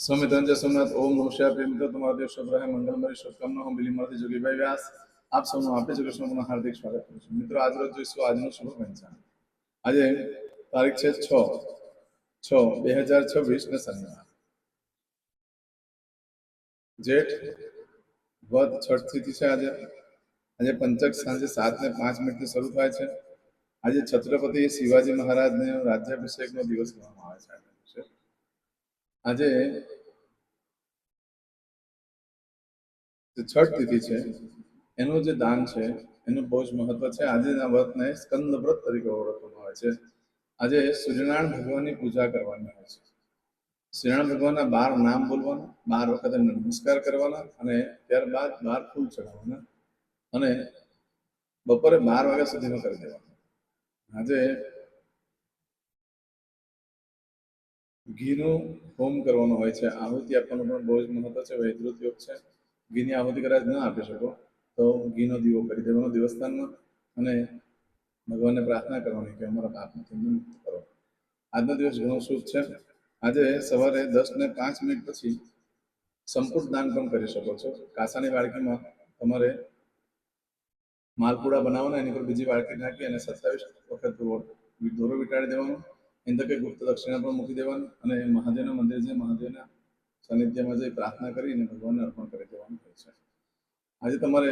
सौमित्र सोमनाथ ओम नमः शिवाय प्रेम मित्र तुम्हारा देव शुभ रहे मंगलमय शुभकामना हम बिलीमती जोगीभाई व्यास आप સૌનું આપણી જગતમાં હાર્દિક સ્વાગત કરું છું મિત્રો આજ રોજ જોઈશું આજનું શુભ પંચાંગ આજે તારીખ છે 6/6/2026 ને શનિવાર જેઠ વદ છઠ તિથિ છે આજે આજે પંચક સાંજે 7:05 થી શરૂ થાય છે આજે છત્રપતિ શિવાજી મહારાજને રાજ્યાભિષેકનો દિવસ ગણવામાં આવે છે આજે છઠ તિથિ છે એનું જે દાન છે એનું બહુ જ મહત્વ છે આજના વ્રતને સ્કંદ વ્રત તરીકે ઓળખવામાં આવે છે આજે સૂર્યનારાયણ ભગવાનની પૂજા કરવાની હોય છે સૂર્યનારાયણ ભગવાનના 12 નામ બોલવાના 12 વખત એમને નમસ્કાર કરવાના અને ત્યારબાદ 12 ફૂલ ચડાવવાના અને બપોરે 12 વાગ્યા સુધીમાં કરી દેવાના આજે ઘીનો હોમ કરવાનો હોય છે આહુતિ આપવાનું પણ બહુ જ મહત્વ છે વૈદૃત યોગ છે ઘીની આહુતિ કદાચ ન આપી શકો તો ઘીનો દીવો કરી દેવાનો દેવસ્થાનમાં અને ભગવાનને પ્રાર્થના કરવાની કે અમારા પાપમાંથી મુક્ત કરો આજનો દિવસ ઘણો શુભ છે આજે સવારે 10:05 પછી સંપૂર્ણ દાન પણ કરી શકો છો કાસાની વાડકીમાં તમારે માલપુડા બનાવવાના એની પર બીજી વાડકી નાખી અને 27 વખત દોરો વીંટાળી દેવાનો ઇન્દ્રકે ગુપ્ત દક્ષિણા પણ મૂકી દેવાની અને મહાદેવના મંદિર જે મહાદેવના સાનિધ્યમાં જઈ પ્રાર્થના કરીને ભગવાનને અર્પણ કરી દેવાનું હોય છે આજે તમારે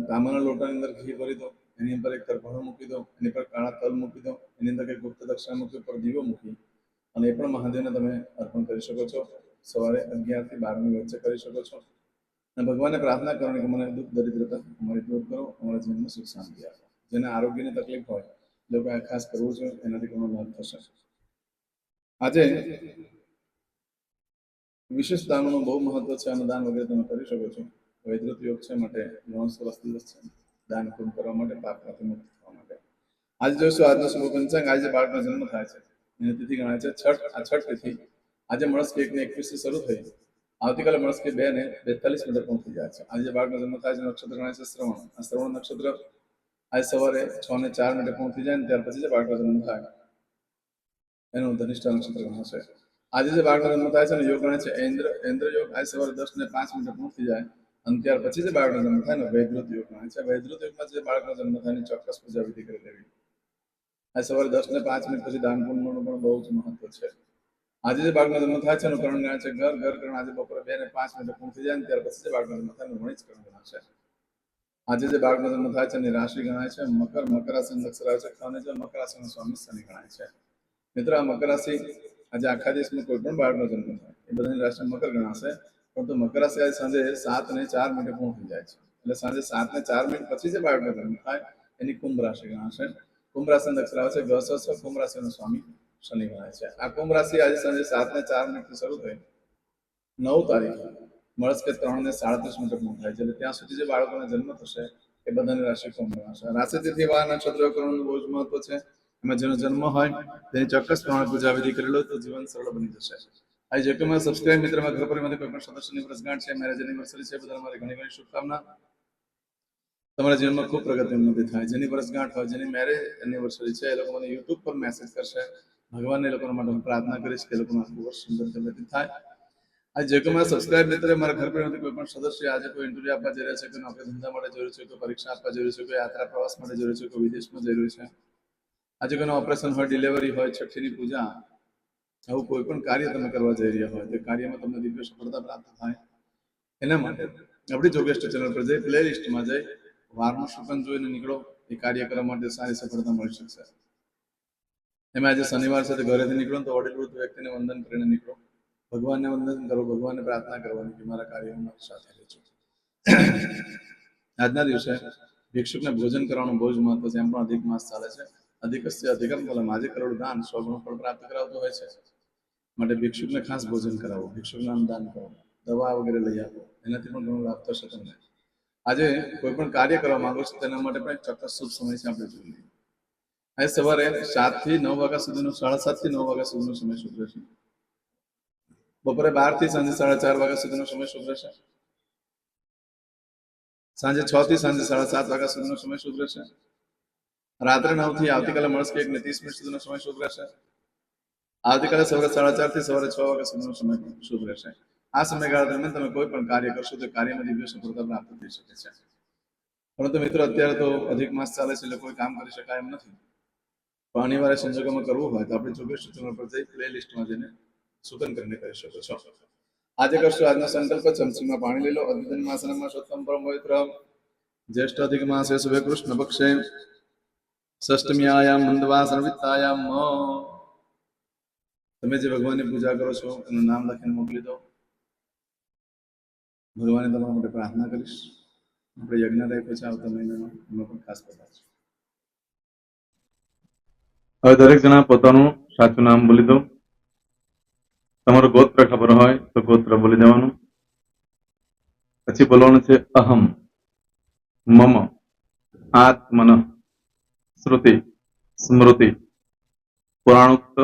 તાંબાના લોટાની અંદર ઘી ભરી દો એની અંદર એક તરફાણો મૂકી દો એની પર કાળા તલ મૂકી દો એની અંદર કંઈક ગુપ્ત દક્ષિણા મૂકી પર દીવો મૂકી અને એ પણ મહાદેવને તમે અર્પણ કરી શકો છો સવારે 11 થી 12 વચ્ચે કરી શકો છો અને ભગવાનને પ્રાર્થના કરવાની કે મને દુઃખ દરિદ્રતા અમારી દૂર કરો અમારા જીવનમાં સુખ શાંતિ આપો જેને આરોગ્યની તકલીફ હોય લોકોએ ખાસ કરવું જોઈએ એનાથી ઘણો લાભ થશે આજે વિશેષ દાનોનું બહુ મહત્વ છે અને દાન વગેરે તમે કરી શકો છો વૈદૃત યોગ છે માટે ઘણો સરસ દિવસ છે દાન પૂર્ણ કરવા માટે પાપમાંથી મુક્ત થવા માટે આજે જોઈશું આજનો શુભ પંચાંગ આજે બાળકનો જન્મ થાય છે એની તિથિ ગણાય છે છઠ તિથિ આજે મળસ્કે 1:21 શરૂ થઈ આવતીકાલે મળસ્કે 2:42 પૂર્ણ થઈ જાય છે આજે બાળકનો જન્મ થાય છે નક્ષત્ર ગણાય છે શ્રવણ આ શ્રવણ નક્ષત્ર આજે સવારે 6:04 પૂર્ણ થઈ જાય ને ત્યાર પછી જે બાળકનો જન્મ થાય એનું ધનિષ્ઠા નક્ષત્ર ગણાશે આજે જે બાળકનો જન્મ થાય છે ને યોગ ગણાય છે ઇન્દ્ર યોગ આજે સવારે 10:05 પૂર્ણ થઈ જાય અને ત્યાર પછી જે બાળકનો જન્મ થાય ને વૈદૃત યોગ ગણાય છે વૈદૃત યોગમાં જે બાળકનો જન્મ થાય એની ચોક્કસ પૂજા વિધિ કરી લેવી આજે સવારે 10:05 પછી દાન પુણ્યનું પણ બહુ જ મહત્વ છે આજે જે બાળકનો જન્મ થાય છે એનું કરણ ગણાય છે ઘર કરણ આજે બપોરે 2:05 પૂર્ણ થઈ જાય ને ત્યાર પછી જે બાળકનો જન્મ થાય એનું વણિજ કરણ ગણાશે આજે જે બાળકનો જન્મ થાય છે એની રાશિ ગણાય છે મકર રાશિ નક્ષત્ર આવે છે અને જે મકર રાશિનો સ્વામી શનિ ગણાય છે મિત્રો આ મકર રાશિ આજે આખા દેશમાં કોઈ પણ બાળકનો જન્મ થાય એ બધાની રાશિ મકર ગણાશે પરંતુ મકર રાશિ આજે સાંજે 7:04 પૂર્ણ થઈ જાય છે એટલે સાંજે 7:04 પછી જે બાળકનો જન્મ થાય એની કુંભ રાશિ ગણાશે કુંભ રાશિ નક્ષત્ર આવે છે ગસ કુંભ રાશિનો સ્વામી શનિ ગણાય છે આ કુંભ રાશિ આજે સાંજે 7:04 થી શરૂ થઈ 9 તારીખે મળસ્કે 3:37 પૂર્ણ થાય છે એટલે ત્યાં સુધી જે બાળકોનો જન્મ થશે એ બધાની રાશિ કુંભ ગણાશે રાશિ તિથિ વાર નક્ષત્ર કરવાનું બહુ જ મહત્વ છે એમાં જેનો જન્મ હોય તેની ચોક્કસ પ્રમાણે પૂજા વિધિ કરી લો તો જીવન સરળ બની જશે આજે જે કોઈ સબસ્ક્રાઇબ મિત્ર ઘર પરિવારમાંથી કોઈ પણ સદસ્યની વર્ષગાંઠ છે મેરેજ એનિવર્સરી છે બધા મારી ઘણી ઘણી શુભકામના તમારા જીવનમાં ખૂબ પ્રગતિ ઉન્નતિ થાય જેની વર્ષગાંઠ હોય જેની મેરેજ એનિવર્સરી છે એ લોકો મને યુટ્યુબ પર મેસેજ કરશે ભગવાનને એ લોકોના માટે હું પ્રાર્થના કરીશ કે એ લોકોનું આખું વર્ષ સુંદર વ્યતીત થાય આજે જે કોઈ મારા સબસ્ક્રાઇબ મિત્ર મારા ઘર પરિવારમાંથી કોઈ પણ સદસ્ય આજે કોઈ ઇન્ટરવ્યુ આપવા જઈ રહ્યા છે કોઈ નોકરી ધંધા માટે જરૂર છે કોઈ પરીક્ષા આપવા જરૂર છે કોઈ યાત્રા પ્રવાસ માટે જરૂર છે કોઈ વિદેશમાં જરૂર છે આજે કોઈનું ઓપરેશન હોય ડિલિવરી હોય છઠ્ઠીની પૂજા આવું કોઈ પણ કાર્ય તમે કરવા જઈ રહ્યા હોય તે કાર્યમાં તમને દિવ્ય સફળતા પ્રાપ્ત થાય એના માટે આપણી જોગેસ્ટ ચેનલ પર જઈ પ્લે લિસ્ટમાં જઈ વારનું શુકન જોઈને નીકળો એ કાર્ય કરવા માટે સારી સફળતા મળી શકશે એમાં આજે શનિવાર છે તો ઘરેથી નીકળો તો વડીલ વૃદ્ધ વ્યક્તિને વંદન કરીને નીકળો ભગવાનને વંદન કરો ભગવાનને પ્રાર્થના કરવાની કે મારા કાર્યમાં મારી સાથે રહેજો આજના દિવસે ભિક્ષુકને ભોજન કરવાનું બહુ જ મહત્વ છે એમ પણ અધિક માસ ચાલે છે અધિકસ્ય અધિકમ ફલમ આજે કરોડ દાન 100 ગણું ફળ પ્રાપ્ત કરાવતું હોય છે માટે ભિક્ષુકને ખાસ ભોજન કરાવો ભિક્ષુકને દાન કરો દવા વગેરે લઈ આપો એનાથી પણ ઘણો લાભ થશે તમને આજે કોઈ પણ કાર્ય કરવા માંગો છો તેના માટે પણ એક ચોક્કસ શુભ સમય છે આપણે જોઈ લઈએ આજે સવારે 7 થી 9 વાગ્યા સુધીનો 7:30 થી 9 વાગ્યા સુધીનો સમય શુભ રહેશે બપોરે 12 થી સાંજે 4:30 વાગ્યા સુધીનો સમય શુભ રહેશે સાંજે 6 થી સાંજે 7:30 વાગ્યા સુધીનો સમય શુભ રહેશે રાત્રે 9 થી આવતીકાલે મળસ્કે 1:30 સુધીનો સમય શુભ રહેશે આવતીકાલે સવારે 4:30 થી સવારે 6 વાગ્યા સુધીનો સમય શુભ રહેશે. આ સમયગાળા દરમિયાન તમે કોઈ પણ કાર્ય કરશો તો કાર્યમાં દિવ્ય સફળતા પ્રાપ્ત થઈ શકે છે. પરંતુ મિત્રો અત્યારે તો અધિક માસ ચાલે છે એટલે કોઈ કામ કરી શકાય એમ નથી. પણ અનિવાર્ય સંજોગોમાં કરવું હોય તો આપણે ચોક્કસ સૂચનો પર જઈ પ્લે લિસ્ટમાં જઈને સૂચન કરીને કરી શકો છો. આજે કરશો આજનો સંકલ્પ. ચમચીમાં પાણી લઈ લો. અદ્યતન માસનમાં સપ્તમ પરમ પવિત્ર જ્યેષ્ઠ અધિક માસે શુભે કૃષ્ણ પક્ષે ષષ્ટમીયાયામ મંદવાસન વિત્તાયામ તમે જે ભગવાનની પૂજા કરો છો એનું નામ લખીને મોકલી દો. ભગવાને તમારા માટે પ્રાર્થના કરીશ. આપણે યજ્ઞ રાખ્યો છે આવતા મહિનામાં, એમાં પણ ખાસ બધા છે. હવે દરેક જણા પોતાનું સાચું નામ બોલી દો. તમારું ગોત્ર ખબર હોય તો ગોત્ર બોલી દેવાનું. પછી બોલવાનું છે અહમ મમ આત્મન શ્રુતિ સ્મૃતિ પુરાણોક્ત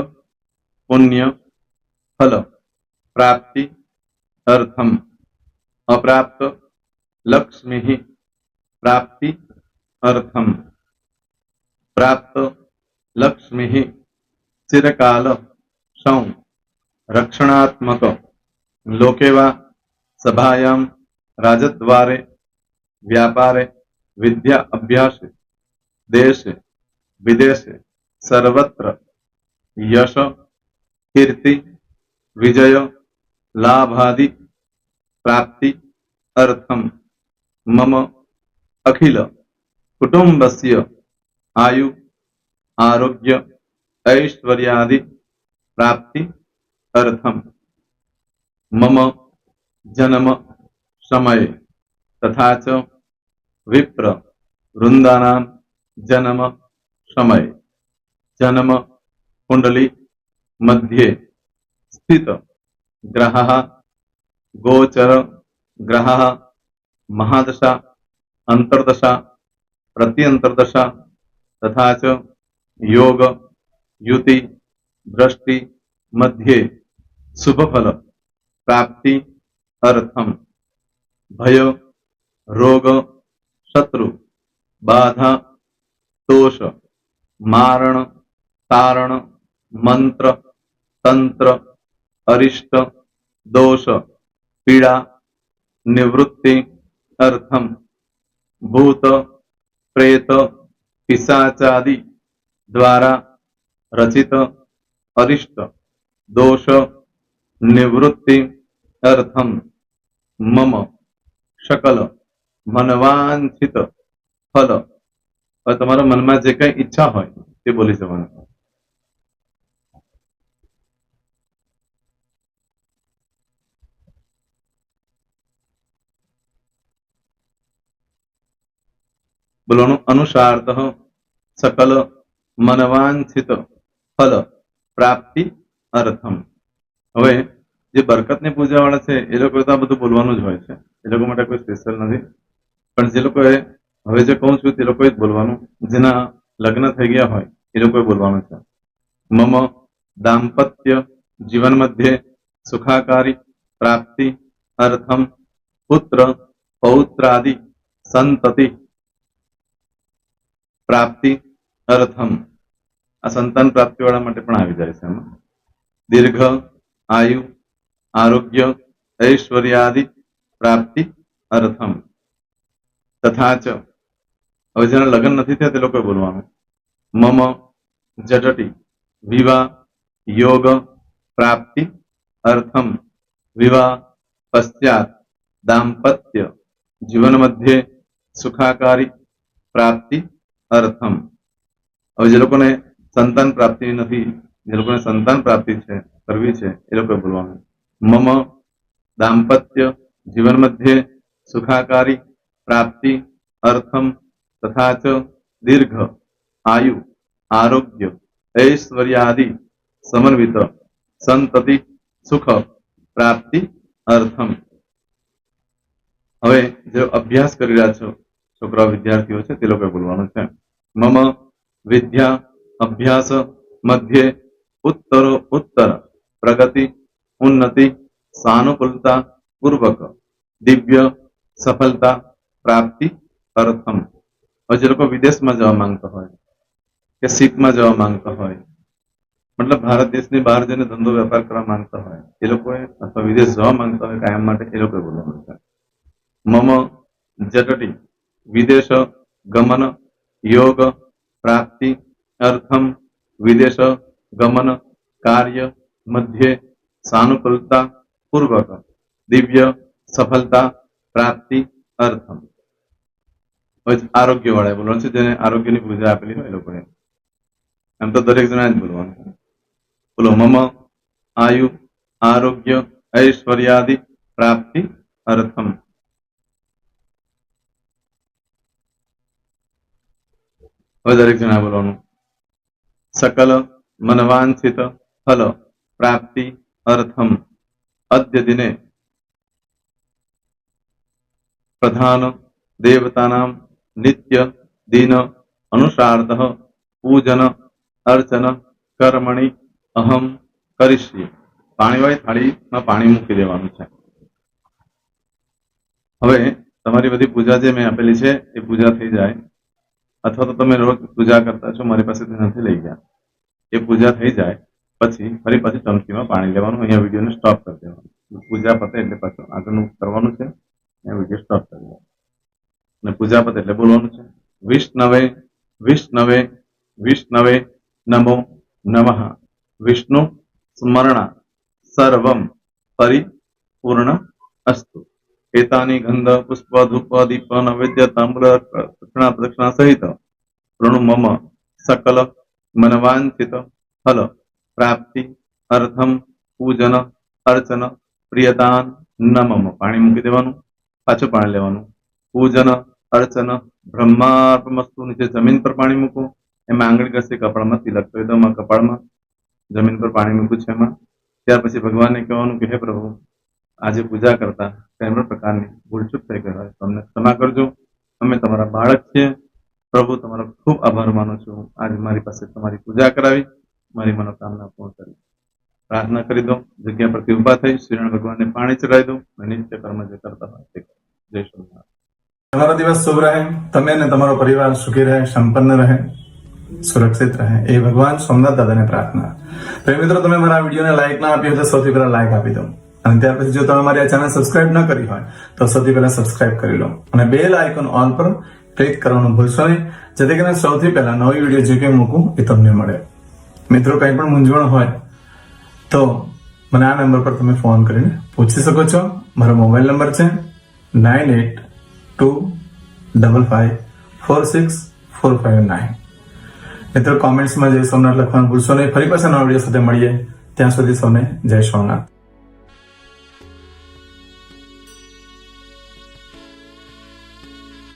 પુણ્ય ફલ પ્રાપ્તિ અર્થમ અપ્રાપ્ત લક્ષ્મી પ્રાપ્તિ અર્થમ પ્રાપ્ત લક્ષ્મી ચિરકાલ સૌ રક્ષણાત્મક લોકેવા સભાયામ રાજદ્વારે વ્યાપારે વિદ્યા અભ્યાસે દેશે વિદેશે સર્વત્ર યશ કીર્તિ વિજય લાભાદિ પ્રાપ્તિ અર્થમ મમ અખિલ કુટુંબસ્ય આયુ આરોગ્ય ऐश्वर्यादि प्राप्ति अर्थम मम जन्म समय तथा च विप्र वृंदानां जन्म समय जन्म कुंडली मध्ये स्थित ग्रहः गोचर ग्रहः महादशा अंतर्दशा प्रत्यंतर्दशा तथा च योग युति दृष्टि मध्ये शुभ फल प्राप्ति अर्थम भय रोग शत्रु बाधा दोष मारण तारण मंत्र तंत्र अरिष्ट दोष पीड़ा निवृत्ति अर्थम भूत प्रेत पिशाचादि द्वारा रचित अरिष्ट दोष निवृत्ति अर्थम मम सकल मनवांछित फल और तुम्हारा मन में जे कई इच्छा हो बोली जवाना. बोलવાનું अनुसारत सकल मनवांछित फल प्राप्ति अर्थम. હવે જે બરકતની પૂજા વાળા છે એ લોકો તો આ બધું બોલવાનું જ હોય છે, એ લોકો માટે કોઈ સ્પેશિયલ નથી. પણ જે લોકોએ હવે જે કહું છું તે લોકોએ જ બોલવાનું, જેના લગ્ન થઈ ગયા હોય એ લોકોએ બોલવાનું છે. મમ દાંપત્ય જીવન મધ્યે સુખાકારી પ્રાપ્તિ અર્થમ પુત્ર પૌત્રાદિ સંતતિ પ્રાપ્તિ અર્થમ. આ સંતાન પ્રાપ્તિ વાળા માટે પણ આવી જાય છે એમાં. દીર્ઘ આયુ આરોગ્ય ऐश्वर्यादि प्राप्ति अर्थम तथा च. હવે જેના લગ્ન નથી થયા તે લોકોએ બોલવાનું. મમ જટટી વિવાહ યોગ પ્રાપ્તિ અર્થમ વિવાહ પશ્ચાત દાંપત્ય જીવન મધ્યે સુખાકારી પ્રાપ્તિ અર્થમ. હવે જે લોકોને સંતાન પ્રાપ્તિ નથી, જે લોકોને સંતાન પ્રાપ્તિ છે કરવી છે એ લોકોએ બોલવાનું. મમ दाम्पत्य जीवन मध्य सुखाकारी प्राप्ति अर्थम तथा च दीर्घ आयु आरोग्य ऐश्वर्यादि समन्वित संतति सुख प्राप्ति अर्थम. હવે જે અભ્યાસ કરી રહ્યા છો છોકરા વિદ્યાર્થીઓ છે તે લોકોએ બોલવાનું છે. મમ વિદ્યા અભ્યાસ મધ્યે उत्तरो उत्तर प्रगति उन्नति सानुकूलता पूर्वक दिव्य सफलता प्राप्ति अर्थम. और जो लोग विदेश में जवा मांगता हो कि सीप में जवा मांगता हो મતલબ ભારત દેશની બહાર જઈને ધંધો વેપાર કરવા માંગતા હોય એ લોકોએ અથવા વિદેશ જવા માંગતા હોય કાયમ માટે એ લોકોએ બોલવાનું છે. મમ જટટી વિદેશ ગમન યોગ પ્રાપ્તિ અર્થમ વિદેશ ગમન કાર્ય મધ્યે સાનુકૂળતા પૂર્વક દિવ્ય સફળતા પ્રાપ્તિ અર્થમ. આરોગ્ય વાળા બોલવાનું છે જેને આરોગ્યની પૂજા આપેલી હોય એ લોકોએ. એમ તો દરેક જણા જ બોલવાનું. બોલો મમ આયુ આરોગ્ય ઐશ્વર્યાદિ પ્રાપ્તિ અર્થમ. હવે દરેક જણા બોલવાનું. સકલ મનવાંછિત ફલ પ્રાપ્તિ અર્થમ અદ્ય દિને પ્રધાન દેવતાનામ નિત્ય દિન અનુસાર્થ પૂજન અર્ચન કર્મણિ અહમ કરીશ્યે. પાણીવાળી થાળીમાં પાણી મૂકી દેવાનું છે. હવે તમારી બધી પૂજા જે મેં આપેલી છે એ પૂજા થઈ જાય અથવા તો તમે રોજ પૂજા કરતા છો મારી પાસેથી નથી લઈ ગયા એ પૂજા થઈ જાય પછી ફરી પાછી ચમચીમાં પાણી લેવાનું. અહીંયા વિડીયોને સ્ટોપ કરી દેવાનું. પૂજા પતે એટલે પાછું આગળનું કરવાનું છે. અહીંયા વિડીયો સ્ટોપ કરી દેવાનું અને પૂજા પતે એટલે બોલવાનું છે વિષ્ણવે વિષ્ણવે વિષ્ણવે નમો નમઃ વિષ્ણુ સ્મરણા સર્વમ પરિપૂર્ણ અસ્તુ. એતાની ગંધ પુષ્પ ધૂપ દીપ નૈવેદ્ય તામ્ર દક્ષિણા પ્રદક્ષિણા સહિત ઋણુ મમ સકલ મનવાંછિત ફલ પ્રાપ્તિ અર્થમ પૂજન અર્ચન પ્રિયતાન નમમ. પાણી મૂકી દેવાનું, પાછું પાણી લેવાનું. પૂજન અર્ચન બ્રહ્માર્પણમસ્તુ. નીચે જમીન પર પાણી મૂકવું. એમાં આંગળી ઘસી કપાળમાં તિલક કરી દો. કપાળમાં જમીન પર પાણી મૂકવું છે એમાં. ત્યાર પછી ભગવાનને કહેવાનું કે હે પ્રભુ આજે પૂજા કરતા કઈ પણ પ્રકારની ભૂલચૂક થઈ ગઈ હોય તમને ક્ષમા કરજો. અમે તમારા બાળક છીએ. પ્રભુ તમારો ખૂબ આભાર માનું છું. આજે મારી પાસે તમારી પૂજા કરાવી, મારી મનોકામના પૂર્ણ કરી. પ્રાર્થના કરી દો. જગ્યા પરથી ઉભા થઈ શ્રીનારાયણ ભગવાનને પાણી ચડાવી દો. નિત્ય કર્મ જે કરતા હોય તે. જય શ્રી. તમારો દિવસ શુભ રહે. તમે અને તમારો પરિવાર સુખી રહે, સંપન્ન રહે, સુરક્ષિત રહે એ ભગવાન સોમનાથ દાદાને પ્રાર્થના. તો મિત્રો તમે મારા વિડીયોને લાઈક ના આપી હોય તો સૌથી પહેલા લાઈક આપી દો અને ત્યાર પછી જો તમે મારી આ ચેનલ સબસ્ક્રાઇબ ન કરી હોય તો સૌથી પહેલા સબસ્ક્રાઇબ કરી લો અને બેલ આઇકોન ઓલ પર ક્લિક કરવાનું ભૂલશો નહીં જેથી કરીને સૌથી પહેલા નવી વિડીયો જે કંઈ મૂકું એ તમને મળે. મિત્રો કંઈ પણ મૂંઝવણ હોય તો મને આ નંબર પર તમે ફોન કરીને પૂછી શકો છો. મારો મોબાઈલ નંબર છે 9825546459. મિત્રો કોમેન્ટ્સમાં જય સોમનાથ લખવાનું ભૂલશો નહીં. ફરી પાછા નવા વિડીયો સાથે મળીએ. ત્યાં સુધી સૌને જય સોમનાથ.